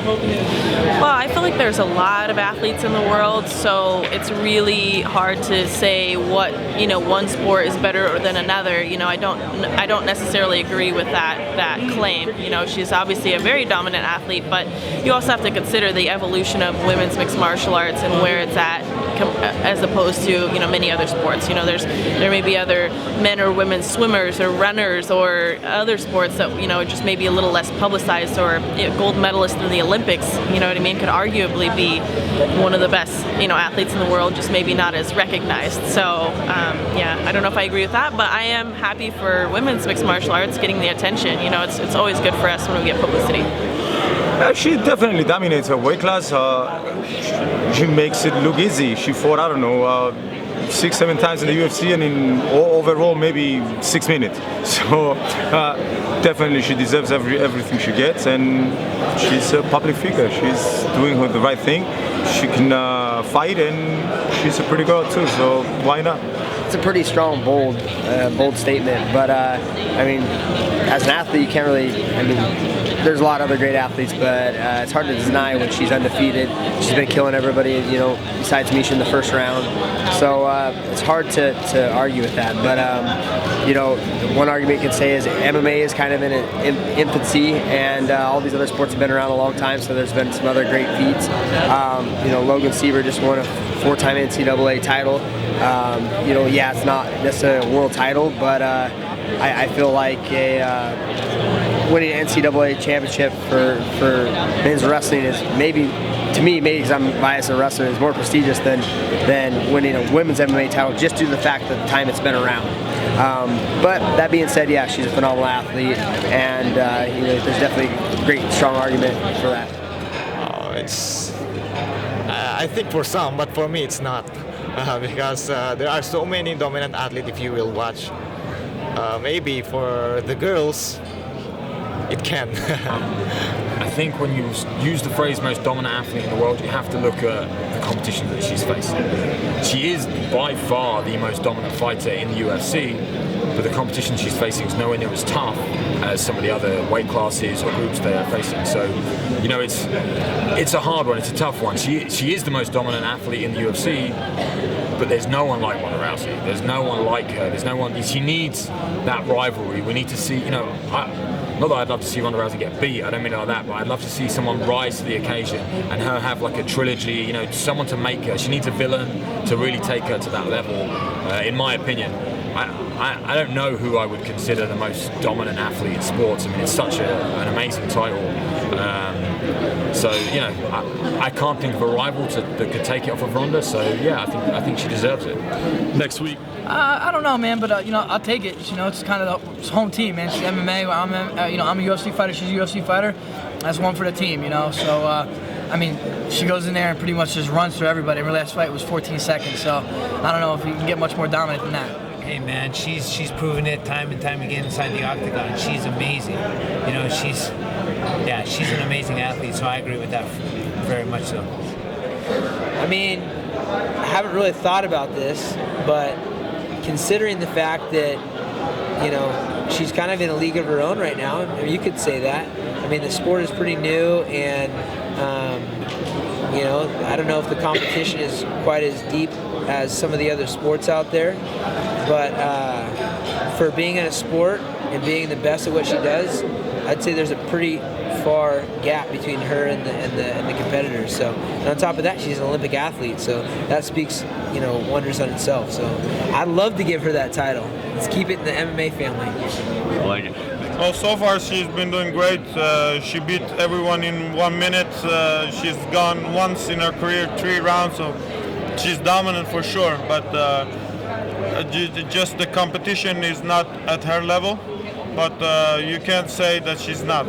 Well, I feel like there's a lot of athletes in the world, so it's really hard to say what, one sport is better than another. I don't necessarily agree with that claim. She's obviously a very dominant athlete, but you also have to consider the evolution of women's mixed martial arts and where it's at as opposed to many other sports. There may be other men or women swimmers or runners or other sports that just maybe a little less publicized, or gold medalist in the Olympics, could arguably be one of the best athletes in the world, just maybe not as recognized. So I don't know if I agree with that, but I am happy for women's mixed martial arts getting the attention. It's always good for us when we get publicity. She definitely dominates her weight class. She makes it look easy. She fought, 6-7 times in the UFC, and in overall maybe 6 minutes. So definitely she deserves everything she gets, and she's a public figure. She's doing the right thing. She can fight, and she's a pretty girl too. So why not? It's a pretty strong, bold statement. But as an athlete, you can't really. There's a lot of other great athletes, but it's hard to deny when she's undefeated. She's been killing everybody, besides Misha in the first round. So it's hard to argue with that. But one argument you can say is MMA is kind of in infancy, and all these other sports have been around a long time. So there's been some other great feats. Logan Seaver just won a 4-time NCAA title. It's not necessarily a world title, but I feel like winning an NCAA championship for men's wrestling is maybe because I'm biased as a wrestler, is more prestigious than winning a women's MMA title, just due to the fact that the time it's been around. But that being said, yeah, she's a phenomenal athlete, and there's definitely a great, strong argument for that. I think for some, but for me it's not, because there are so many dominant athletes. If you will watch, maybe for the girls, it can. I think when you use the phrase most dominant athlete in the world, you have to look at the competition that she's facing. She is by far the most dominant fighter in the UFC, but the competition she's facing is nowhere near as tough as some of the other weight classes or groups they are facing. So, it's a hard one, it's a tough one. She is the most dominant athlete in the UFC, but there's no one like Ronda Rousey. There's no one like her. There's no one. She needs that rivalry. We need to see, not that I'd love to see Ronda Rousey get beat, I don't mean it like that, but I'd love to see someone rise to the occasion and her have like a trilogy, someone to make her. She needs a villain to really take her to that level, in my opinion. I don't know who I would consider the most dominant athlete in sports. It's such an amazing title. I can't think of a rival that could take it off of Ronda. So yeah, I think she deserves it. Next week. I don't know, man, but I'll take it. It's kind of the home team, man. She's MMA. I'm a UFC fighter. She's a UFC fighter. That's one for the team, So she goes in there and pretty much just runs through everybody. Her last fight was 14 seconds, so I don't know if you can get much more dominant than that. Hey man, she's proven it time and time again inside the octagon. She's amazing. She's an amazing athlete. So I agree with that very much so. I haven't really thought about this, but considering the fact that she's kind of in a league of her own right now, you could say that. The sport is pretty new, and I don't know if the competition is quite as deep as some of the other sports out there, but for being in a sport and being the best at what she does, I'd say there's a pretty far gap between her and the competitors. So, and on top of that, she's an Olympic athlete, so that speaks wonders on itself. So I'd love to give her that title. Let's keep it in the MMA family. I like it. Well, so far she's been doing great. She beat everyone in 1 minute. She's gone once in her career 3 rounds, so she's dominant for sure. But just the competition is not at her level. But you can't say that she's not.